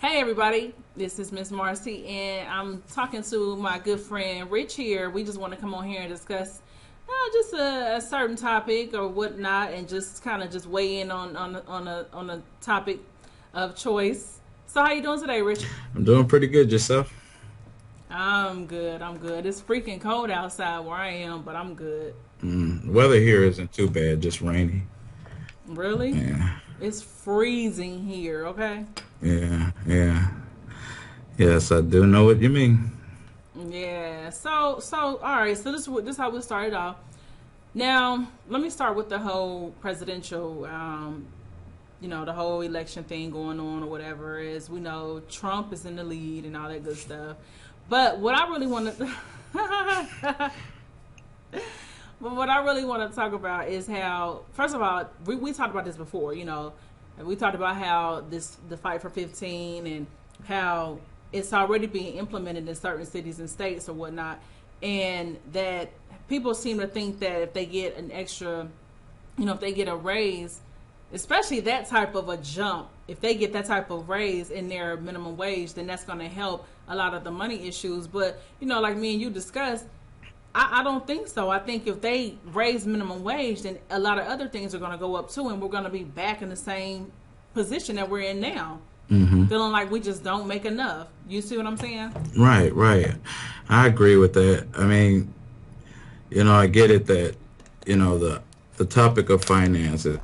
Hey everybody, this is Miss Marcy, and I'm talking to my good friend Rich here. We just want to come on here and discuss just a certain topic or whatnot, and just kind of just weigh in on a topic of choice. So how you doing today, Rich? I'm doing pretty good. Yourself? I'm good. I'm good. It's freaking cold outside where I am, but I'm good. Weather here isn't too bad, just rainy. Really? Yeah, It's freezing here. Okay. yeah. Yes, I do know what you mean. Yeah. So all right. So this is how we started off. Now, let me start with the whole presidential, the whole election thing going on or whatever. Is we know Trump is in the lead and all that good stuff. But what I really want to, but what I really want to talk about is how, first of all, we talked about this before. And we talked about how the fight for 15 and how it's already being implemented in certain cities and states or whatnot, and that people seem to think that if they get an extra, if they get a raise, especially that type of a jump, if they get that type of raise in their minimum wage, then that's going to help a lot of the money issues. But like me and you discussed, I don't think so. I think if they raise minimum wage, then a lot of other things are going to go up too, and we're going to be back in the same position that we're in now, feeling like we just don't make enough. You see what I'm saying? Right, right. I agree with that. I mean, I get it that, the topic of finance is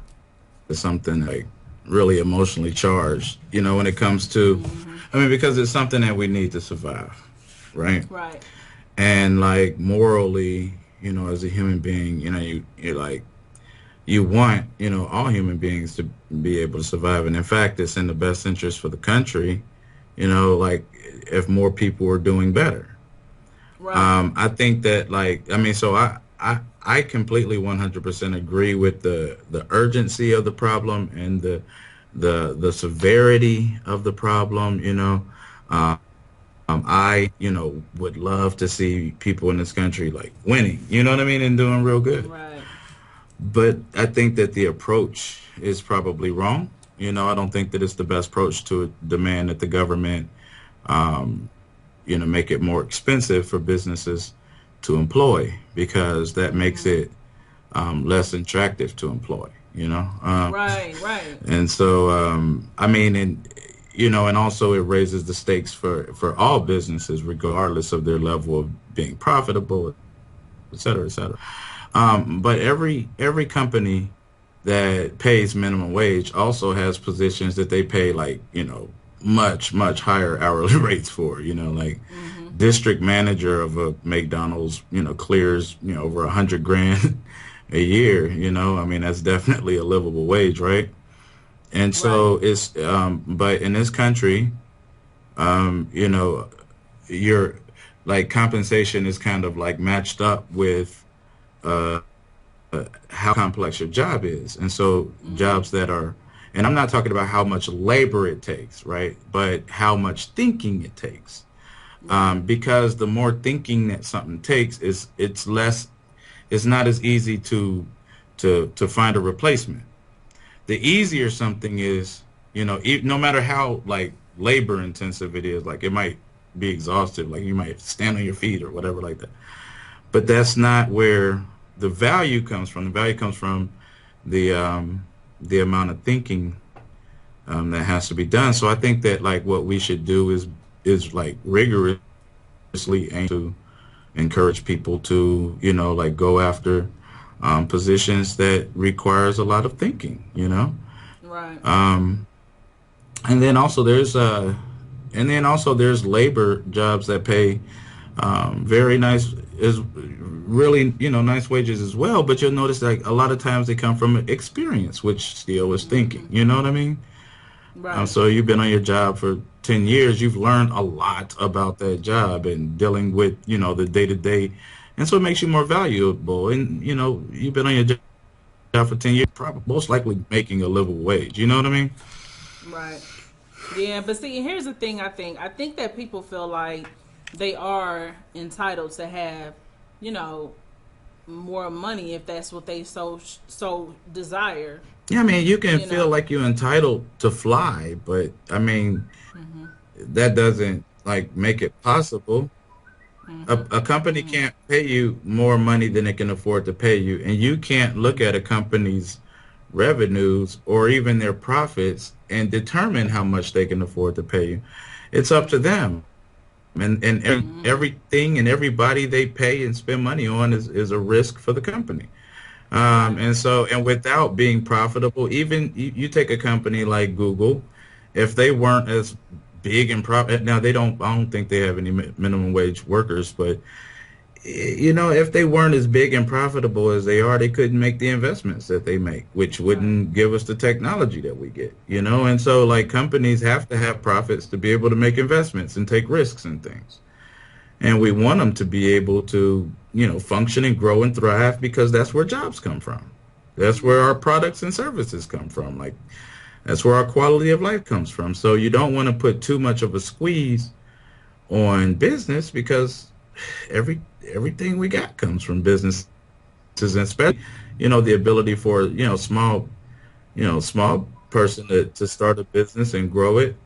something like really emotionally charged, when it comes to, I mean, because it's something that we need to survive, right? Right. And like morally, as a human being, you're like, you want, all human beings to be able to survive. And in fact, it's in the best interest for the country, like if more people were doing better. Right. I think that like, I mean, so I completely 100% agree with the urgency of the problem and the severity of the problem, would love to see people in this country like winning, you know what I mean, and doing real good. Right. But I think that the approach is probably wrong. I don't think that it's the best approach to demand that the government, make it more expensive for businesses to employ because that makes it less attractive to employ. Right. Right. And so, I mean, and also it raises the stakes for all businesses, regardless of their level of being profitable, et cetera, et cetera. But every company that pays minimum wage also has positions that they pay like, much higher hourly rates for, like Mm-hmm. district manager of a McDonald's, clears, over 100 grand a year, I mean, that's definitely a livable wage, right? And Right. so but in this country, you know, your like compensation is kind of like matched up with uh, how complex your job is. And so Mm-hmm. jobs that are, and I'm not talking about how much labor it takes, right? But how much thinking it takes. Right. Because the more thinking that something takes it's less, it's not as easy to find a replacement. The Mm-hmm. easier something is, no matter how like labor intensive it is, like it might be exhaustive, like you might have to stand on your feet or whatever like that. But that's not where the value comes from. The value comes from the um, the amount of thinking that has to be done. So I think that like what we should do is like rigorously aim to encourage people to like go after positions that requires a lot of thinking. Right. Um, and then also there's labor jobs that pay very nice, is really nice wages as well. But you'll notice like a lot of times they come from experience, which still is thinking. Mm-hmm. You know what I mean? Right. So you've been on your job for 10 years. You've learned a lot about that job and dealing with the day to day, and so it makes you more valuable. And you've been on your job for 10 years, probably most likely making a livable wage. You know what I mean? Right. Yeah, but see, here's the thing. I think that people feel like they are entitled to have, you know, more money if that's what they so desire. Yeah, I mean, you can You feel know. like you're entitled to fly, but I mean, Mm-hmm. that doesn't like make it possible. A company Mm-hmm. can't pay you more money than it can afford to pay you, and you can't look at a company's revenues or even their profits and determine how much they can afford to pay you. It's up to them. And Mm-hmm. everything and everybody they pay and spend money on is a risk for the company. Right. And so, and without being profitable, even you take a company like Google, if they weren't as big and profit, now they don't, I don't think they have any minimum wage workers, but if they weren't as big and profitable as they are, they couldn't make the investments that they make, which Right. wouldn't give us the technology that we get. And so like companies have to have profits to be able to make investments and take risks and things. And we want them to be able to, function and grow and thrive because that's where jobs come from. That's where our Mm-hmm. products and services come from. Like that's where our quality of life comes from. So you don't want to put too much of a squeeze on business because every everything we got comes from businesses, and especially, the ability for, small person to start a business and grow it.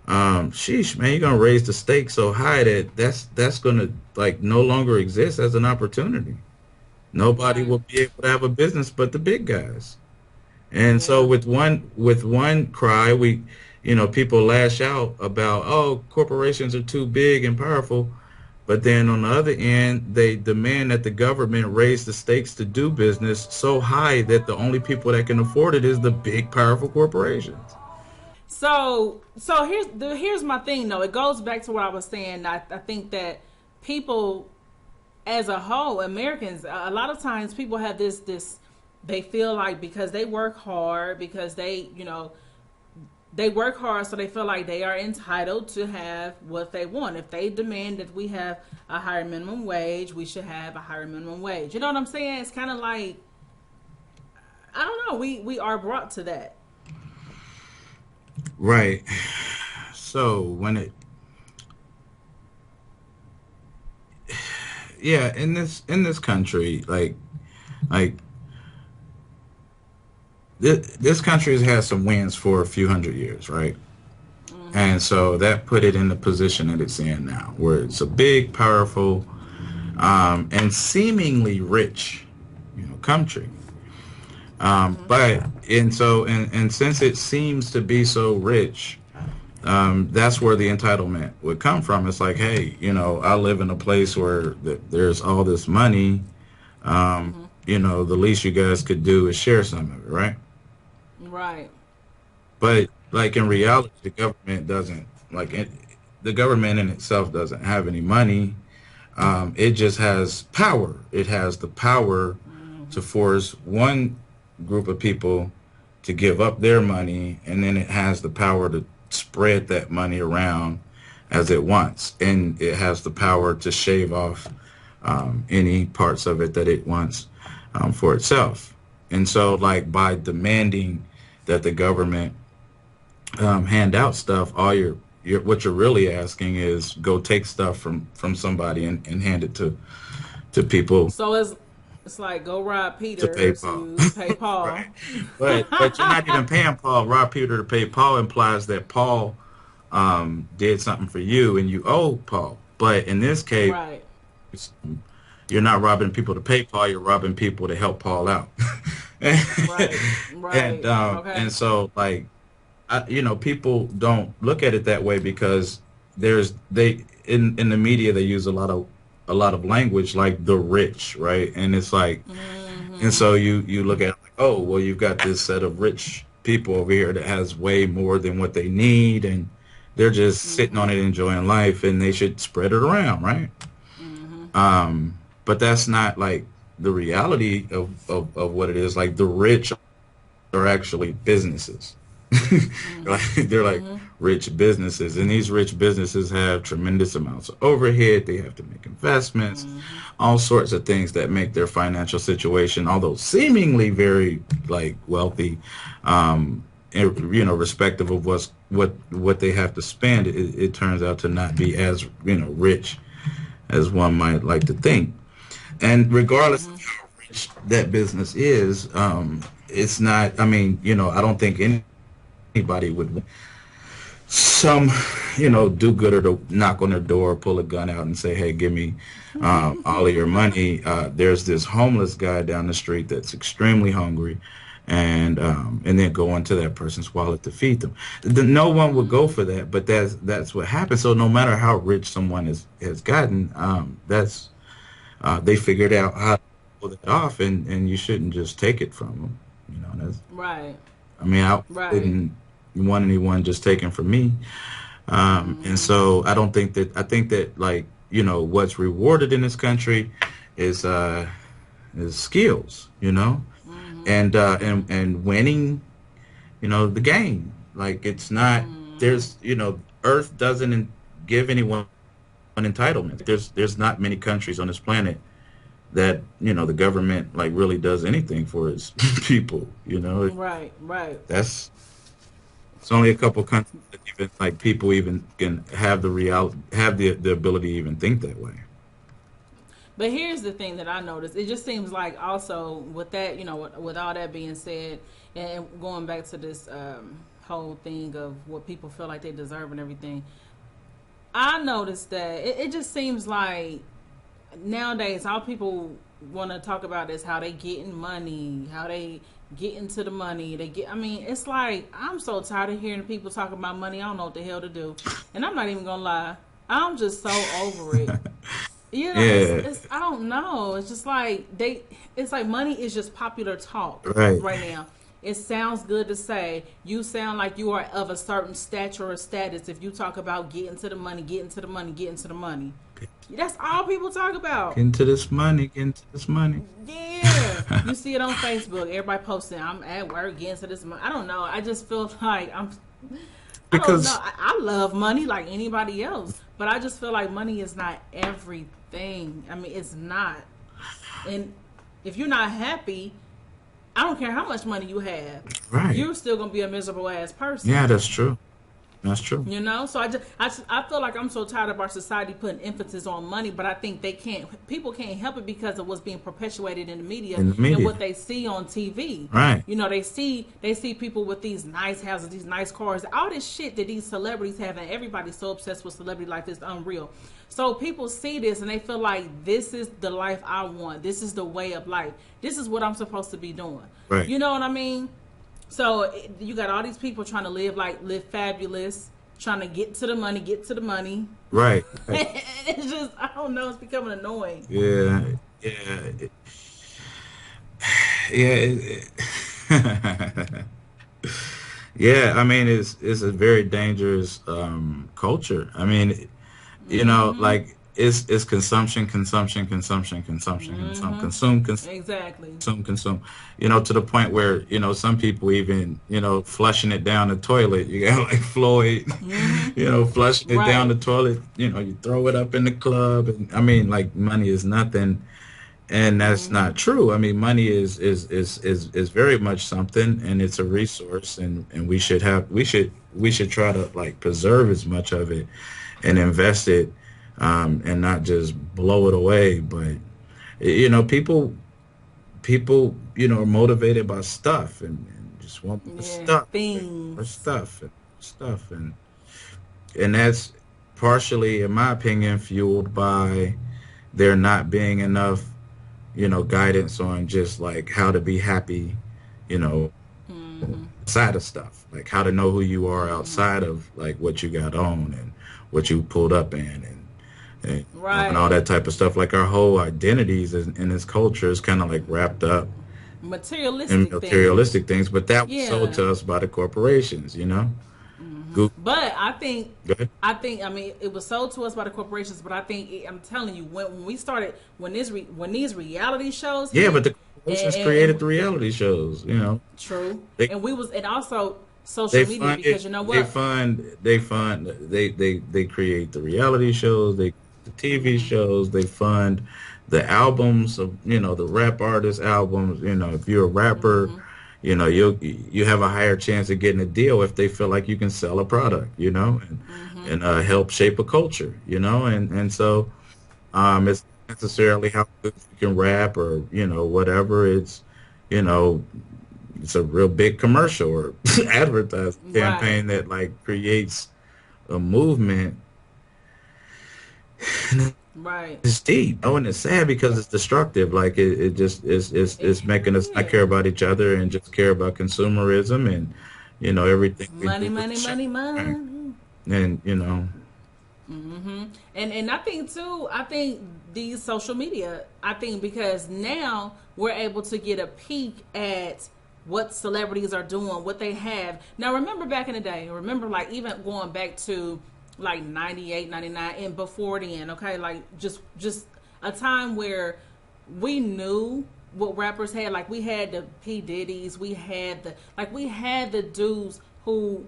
Sheesh, man, you're gonna raise the stakes so high that that's gonna like no longer exist as an opportunity. Nobody Right. will be able to have a business but the big guys. And so Yeah. with one cry, people lash out about, oh, corporations are too big and powerful. But then on the other end, they demand that the government raise the stakes to do business so high that the only people that can afford it is the big, powerful corporations. So here's my thing though. It goes back to what I was saying. I think that people as a whole, Americans, a lot of times people have this they feel like because they work hard, because they work hard, so they feel like they are entitled to have what they want. If they demand that we have a higher minimum wage, we should have a higher minimum wage. You know what I'm saying? It's kind of like, I don't know. We are brought to that. Right. So yeah, in this country, like this country has had some wins for a few hundred years, right? Mm-hmm. And so that put it in the position that it's in now, where it's a big, powerful, and seemingly rich, country. Mm-hmm. But and since it seems to be so rich, that's where the entitlement would come from. It's like, hey, I live in a place where there's all this money. Mm-hmm. The least you guys could do is share some of it, right? Right. But like in reality, the government doesn't like it, the government in itself doesn't have any money. It just has power. It has the power to Mm-hmm. force one group of people to give up their money, and then it has the power to spread that money around as it wants, and it has the power to shave off any parts of it that it wants for itself. And so, like by demanding that the government hand out stuff, all you're what you're really asking is go take stuff from somebody and hand it to people So it's like go rob to pay Peter Paul. to pay Right. Paul. But you're not even paying Paul. Rob Peter to pay Paul implies that Paul did something for you and you owe Paul. But in this case, Right. you're not robbing people to pay Paul, you're robbing people to help Paul out. and Right. Right. and Okay. so like people don't look at it that way because they in the media they use a lot of language like the rich, right? And it's like, and Mm-hmm. so you look at it like, oh, well, you've got this set of rich people over here that has way more than what they need, and they're just sitting on Mm-hmm. it enjoying life, and they should spread it around, right? Mm-hmm. But that's not like the reality of what it is. Like the rich are actually businesses. Mm-hmm. They're like Mm-hmm. rich businesses, and these rich businesses have tremendous amounts of overhead. They have to make investments, Mm-hmm. all sorts of things that make their financial situation, although seemingly very like wealthy, respective of what they have to spend, it turns out to not be as rich as one might like to think. And regardless of Mm-hmm. how rich that business is, it's not. I mean, I don't think anybody would some do good or to knock on their door, pull a gun out and say, hey, give me all of your money. There's this homeless guy down the street that's extremely hungry, and then go into that person's wallet to feed them. No one would go for that, but that's what happens. So no matter how rich someone has gotten, that's they figured out how to pull that off, and you shouldn't just take it from them. That's, Right. I mean, I Right. wouldn't want anyone just taken from me. And so I think that like, what's rewarded in this country is skills, and winning, the game. Like it's not there's Earth doesn't give anyone an entitlement. There's not many countries on this planet that, the government like really does anything for its people, Right. Right. That's it's only a couple countries that even like people even can have the ability to even think that way. But here's the thing that I noticed. It just seems like also with that, with all that being said, and going back to this whole thing of what people feel like they deserve and everything, I noticed that it just seems like nowadays all people want to talk about is how they getting money, how they get into the money. I mean, it's like I'm so tired of hearing people talk about money. I don't know what the hell to do, and I'm not even gonna lie. I'm just so over it. Yeah, I don't know. It's just like it's like money is just popular talk right. right now. It sounds good to say. You sound like you are of a certain stature or status if you talk about getting to the money, getting to the money, getting to the money. That's all people talk about. Get into this money. Yeah. You see it on Facebook. Everybody posting, I'm at work getting to this money. I don't know. I just feel like I don't know. Because I love money like anybody else, but I just feel like money is not everything. I mean, it's not. And if you're not happy, I don't care how much money you have, right. you're still gonna be a miserable ass person. Yeah, that's true. That's true. So I feel like I'm so tired of our society putting emphasis on money, but I think people can't help it because of what's being perpetuated in the media In the and media. what they see on TV. Right. They see people with these nice houses, these nice cars, all this shit that these celebrities have, and everybody's so obsessed with celebrity life is unreal. So people see this and they feel like this is the life I want. This is the way of life. This is what I'm supposed to be doing. Right. You know what I mean? So you got all these people trying to live fabulous, trying to get to the money. Right. Right. It's just, I don't know, it's becoming annoying. Yeah. Yeah. Yeah. Yeah. I mean, it's a very dangerous culture. I mean, like it's consumption, consumption, consumption, consumption, Exactly. consume, to the point where, some people even, flushing it down the toilet. You got like Floyd, flushing it down Right. the toilet, you throw it up in the club. And I mean, like money is nothing. And that's not true. I mean, money is very much something, and it's a resource, and we should try to like preserve as much of it and invest it, and not just blow it away. But people, are motivated by stuff and just want more Yeah. stuff, more Things. stuff, and stuff, and that's partially, in my opinion, fueled by there not being enough, guidance on just like how to be happy, you know, outside of stuff, like how to know who you are outside of like what you got on and what you pulled up in, and all Right. that type of stuff. Like our whole identities in this culture is kind of like wrapped up in Materialistic things. materialistic things, but that was sold Yeah. to us by the corporations. Google, But go ahead. I mean, it was sold to us by the corporations, but I'm telling you, when we started, when these reality shows Yeah, but hit, the corporations and created the reality shows. true, They and also they social media, fund it. because you know what? They create the reality shows. They the TV shows. They fund the albums of the rap artist albums. If you're a rapper, you have a higher chance of getting a deal if they feel like you can sell a product. And help shape a culture. And so it's not necessarily how good you can rap or whatever. You know it's a real big commercial or advertising Right. campaign that like creates a movement. And Right. it's deep. Oh, and it's sad because it's destructive. Like it just It it's making us not care is. about each other and just care about consumerism and everything we Money, do is money, a shame. money, Right. money. And And I think too, I think these social media, I think because now we're able to get a peek at what celebrities are doing, what they have. Now remember back in the day, remember like even going back to like 98, 99, and before then, okay? Like just a time where we knew what rappers had. Like we had the P Diddy's, we had the dudes who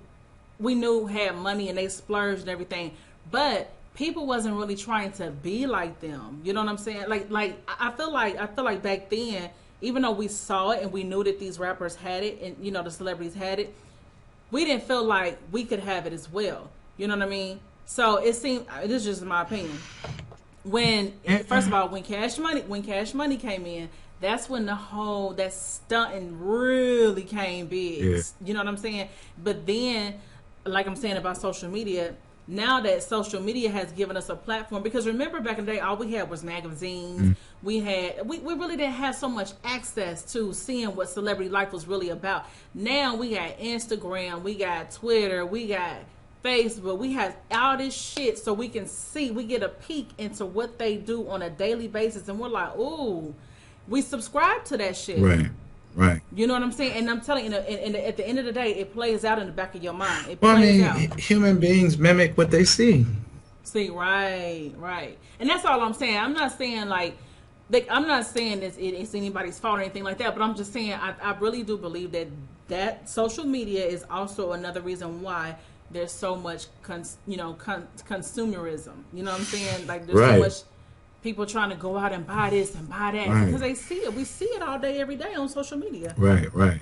we knew had money and they splurged and everything, but people wasn't really trying to be like them. You know what I'm saying? I feel like back then, even though we saw it and we knew that these rappers had it and the celebrities had it, we didn't feel like we could have it as well. You know what I mean? So it seemed, this is just my opinion, when first of all when Cash Money came in, that's when the whole that stunting really came big. yeah, You know what I'm saying? But then, like I'm saying about social media, now that social media has given us a platform, because remember back in the day all we had was magazines. mm, We really didn't have so much access to seeing what celebrity life was really about. Now we got Instagram, we got Twitter, we got Facebook, we have all this shit, so we can see, we get a peek into what they do on a daily basis, and we're like, ooh, we subscribe to that shit. right, right. You know what I'm saying? And I'm telling you, at the end of the day, it plays out in the back of your mind. It Well, I plays mean, out. human beings mimic what they see. See, right, right, and that's all I'm saying. I'm not saying I'm not saying it's anybody's fault or anything like that, but I'm just saying I really do believe that social media is also another reason why there's so much consumerism. You know what I'm saying? Like there's so Right, much people trying to go out and buy this and buy that right, because they see it. We see it all day, every day on social media. right, right.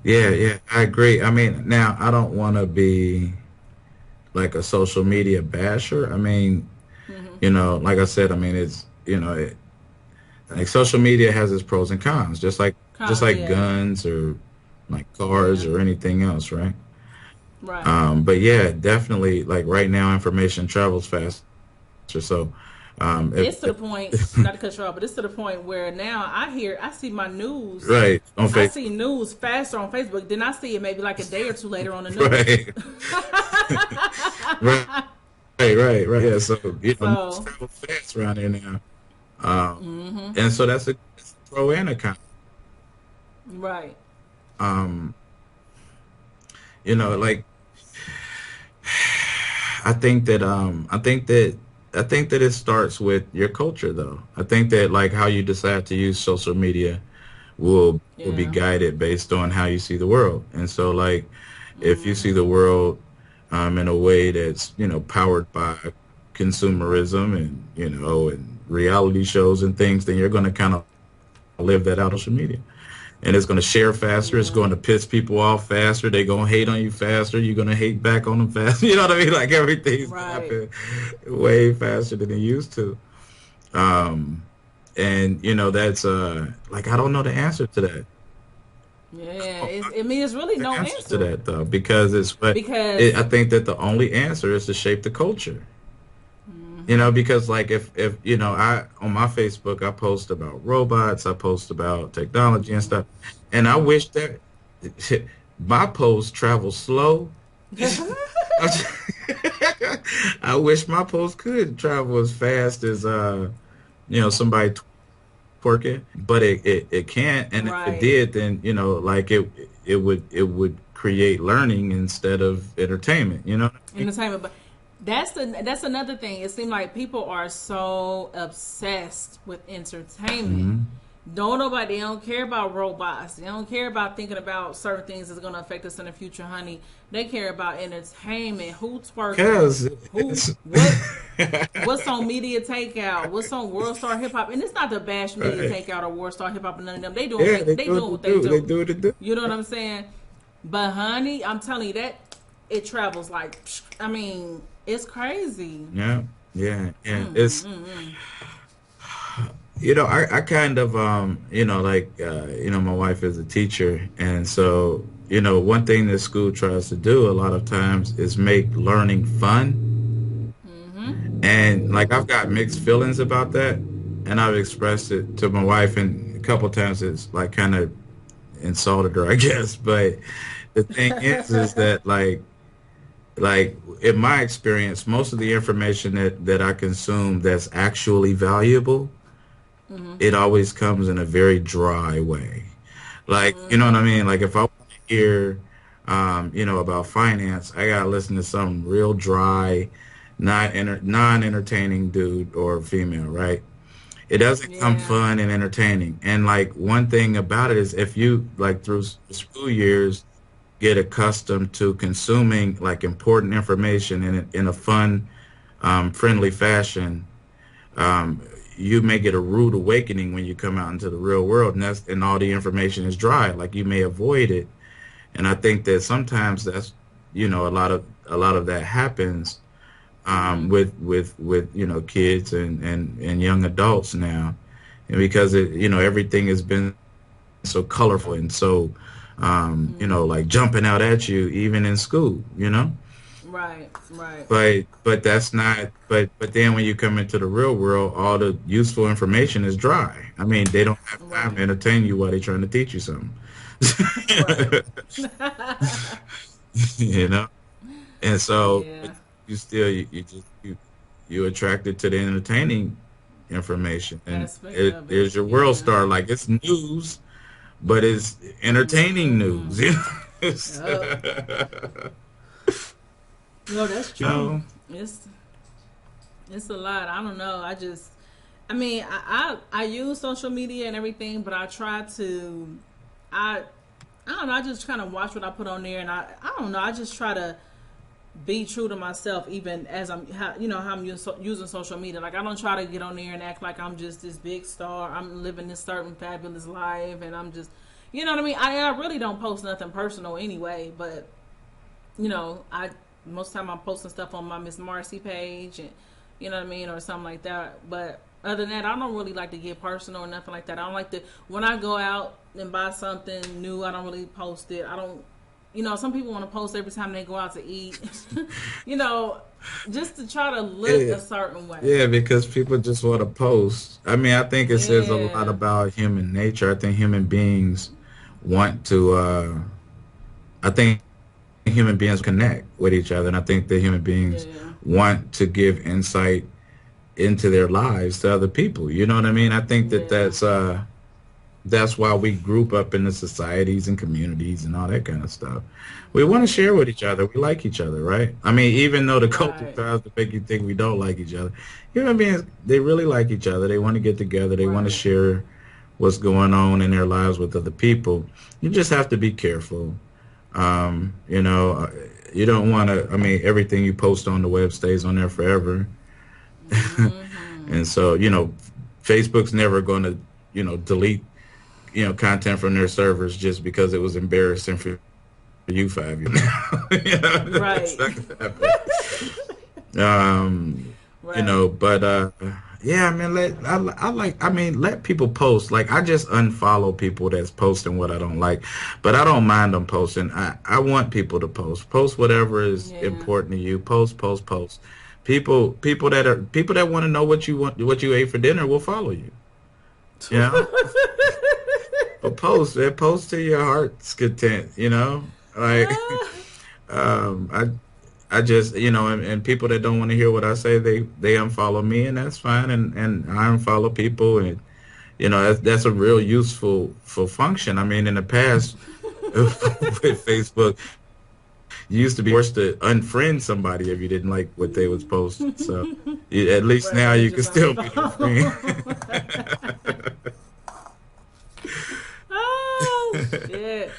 Yeah, yeah, I agree. I mean, now I don't want to be like a social media basher. I mean, like I said, I mean, it's, like social media has its pros and cons, just like Yeah, guns or like cars yeah, or anything else, right? right. But yeah, definitely, like right now, information travels faster. So, It's to the point, not to cut you off, but it's to the point where now I see my news. right on I Facebook, see news faster on Facebook than I see it maybe like a day or two later on the news. right, right, right. Yeah, so news So, travel fast around here now, and so that's a pro and a con. right. Um, like I think that it starts with your culture though. I think that like how you decide to use social media will be Yeah. guided based on how you see the world. And so like if you see the world in a way that's, powered by consumerism and and reality shows and things, then you're going to kind of live that out on social media. And it's going to share faster. It's Yeah. going to piss people off faster. They're going to hate on you faster. You're going to hate back on them faster. You know what I mean? Like everything's going to Right. happen way faster than it used to. Um, and that's like I don't know the answer to that. Yeah. I I mean, it's really don't know no the answer to answer that though, because because I think that the only answer is to shape the culture. Because like if I on my Facebook I post about robots, I post about technology and stuff, and I wish that my posts travel slow. I wish my post could travel as fast as somebody twerking, but it can't. And if it right. did, then like it would create learning instead of entertainment. You know what I mean? Entertainment, but that's another thing. It seems like people are so obsessed with entertainment. Hmm. They don't care about robots. They don't care about thinking about certain things that's going to affect us in the future, honey. They care about entertainment. Who twerking? Because Who it's what's on Media Takeout? What's on World Star Hip Hop? And it's not the bash Media right. Takeout or World Star Hip Hop and none of them. Yeah, they They do doing what what they they do. They do. do what they do. You know what I'm saying? But honey, I'm telling you that it travels like, I mean, it's crazy. Yeah, yeah, yeah. It's I kind of like my wife is a teacher, and so one thing that school tries to do a lot of times is make learning fun. Mm-hmm. And like I've got mixed feelings about that, and I've expressed it to my wife, and a couple times it's like kind of insulted her, I guess. But the thing is that like in my experience, most of the information that I consume that's actually valuable, Mm-hmm. it always comes in a very dry way. Like, you know what I Mm-hmm. mean? Like if I want to hear, about finance, I gotta listen to some real dry, non-entertaining dude or female, right? It doesn't come Yeah. fun and entertaining. And like one thing about it is if you like through school years get accustomed to consuming like important information in a fun, friendly fashion, um, you may get a rude awakening when you come out into the real world, and all the information is dry. Like you may avoid it, and I think that sometimes that's a lot of that happens Mm-hmm. with kids and young adults now, and because everything has been so colorful and so Mm-hmm. like jumping out at you even in school, Right. Right. but that's not but then when you come into the real world, all the useful information is dry. I mean, they don't have time to Right. entertain you while they're trying to teach you something. Right. you know and so but Yeah. you still you just you attracted to the entertaining information, and Aspect of it. there's your world Yeah. star. Like it's news, but it's entertaining Mm-hmm. news. It's- Yep. No, that's true. no. It's it's a lot. I don't know. I mean, I use social media and everything, but I try to, I, I don't know. I just kind of watch what I put on there, and I don't know. I just try to be true to myself, even as how I'm using social media. Like I don't try to get on there and act like I'm just this big star. I'm living this certain fabulous life, and I'm just, you know what I mean. I really don't post nothing personal anyway, but I most of the time I'm posting stuff on my Miss Marcy page, and you know what I mean, or something like that. But other than that, I don't really like to get personal or nothing like that. I don't like to when I go out and buy something new. I don't really post it. I don't. Some people want to post every time they go out to eat. you know, just to try to look Yeah, a certain way. yeah, because people just want to post. I mean, I think it says a lot Yeah, about human nature. I think human beings want to. I think human beings connect with each other, and I think that human beings yeah, want to give insight into their lives to other people. You know what I mean? I think that yeah, that's why we group up into societies and communities and all that kind of stuff. We want to share with each other. We like each other, right? I mean, even though the culture right, tries to make you think we don't like each other, human beings, they really like each other. They want to get together. They want to right. share what's going on in their lives with other people. You just have to be careful. Um, you know, uh, you don't want to, I mean, everything you post on the web stays on there forever. Hmm. And so, Facebook's never going to, delete content from their servers just because it was embarrassing for you 5 years now. It's Right, not gonna happen. Um, right. but yeah, I mean, let people post. Like, I just unfollow people that's posting what I don't like, but I don't mind them posting. I want people to post whatever is Yeah. important to you. Post. People that want to know what you ate for dinner will follow you. Yeah. But post to your heart's content, Like I just, and people that don't want to hear what I say, they unfollow me, and that's fine, and I unfollow people, and that's a real useful for function. I mean, in the past with Facebook, you used to be forced to unfriend somebody if you didn't like what they was posting. So at least Right now now, you you can just still be their friend. unfollow. Oh shit.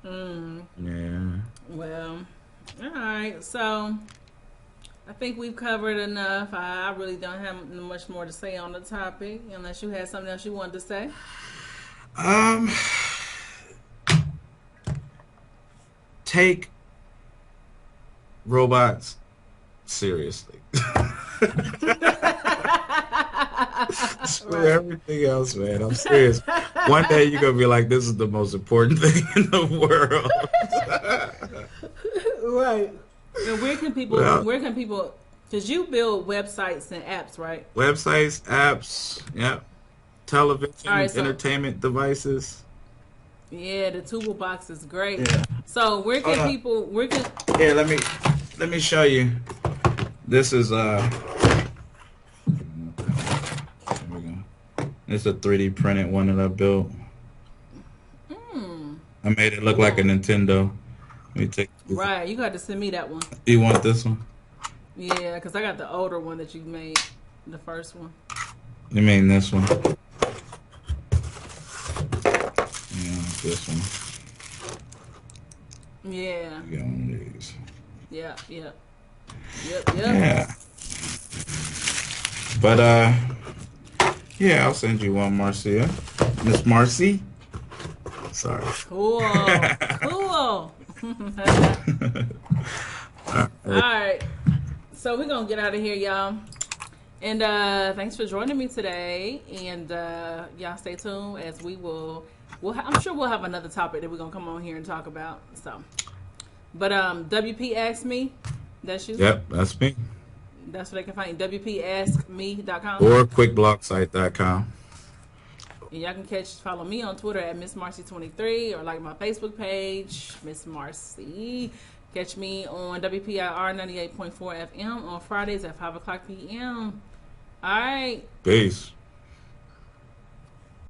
Mm. Yeah. Well, all right. So I think we've covered enough. I really don't have much more to say on the topic, unless you had something else you wanted to say. Um, take robots seriously. Screw Right. everything else, man. I'm serious. One day you're gonna be like, this is the most important thing in the world. Right. And Well, where can people, because you build websites and apps, right? websites, apps, yep, All right, television, so entertainment devices. yeah, the Tuba box is great. Yeah. So Hold on. where can, Here, let me show you. This is here we go. It's a 3D printed one that I built. mm, I made it look like a cool. Nintendo. Let me take this. Right, you got to send me that one. You want this one? Yeah, because I got the older one that you made, the first one. You mean this one? Yeah, this one. Yeah, You got one of these. yeah, yeah, yep, yep. Yeah. But yeah, I'll send you one, Marcia. Miss Marcy. Sorry. Cool, cool. All All right. right, so we're gonna get out of here, y'all. And thanks for joining me today. And y'all stay tuned as I'm sure we'll have another topic that we're gonna come on here and talk about. So, but WP Ask Me, that's you. Yep, that's me. That's what they can find. WPAskMe.com. Or quickblocksite.com. And y'all can follow me on Twitter at Miss Marcy23 or like my Facebook page, Miss Marcy. Catch me on WPIR 98.4 FM on Fridays at 5 o'clock p.m. All right. Peace.